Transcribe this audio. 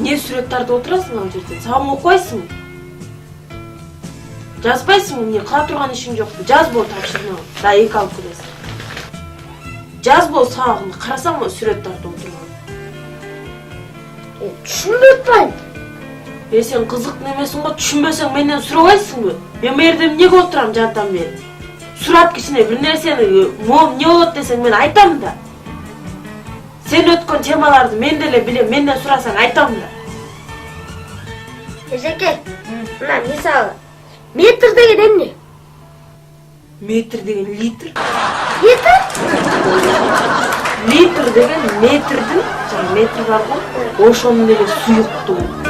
эмне сүрөт тартып отурасың ал жерде? Сабын окуйсуңбу? Жазбайсыңбы? Эмне кыла турган ишиң жокпу? Жазбоо тапшырма. Да 2 алып келесиң. Жазбоо сабагын карасаңбы сүрөт тартып отурган. Түшүнбөй атпайм. Сен кызык немесиң го, түшүнбөсөң менден сурабайсыңбы? Мен бу жерде эмнеге отурам жантам мен? Сурап кичине бир нерсени, могу эмне болот десең мен айтам да. Сен өткөн темаларды мен деле билем, менден сурасаң айтам да. Эжеке, мына мисалы, метр деген эмне? Метр деген литр. Литр? Литр деген метрдин, жана метр бар го, ошонун эле суюктугу.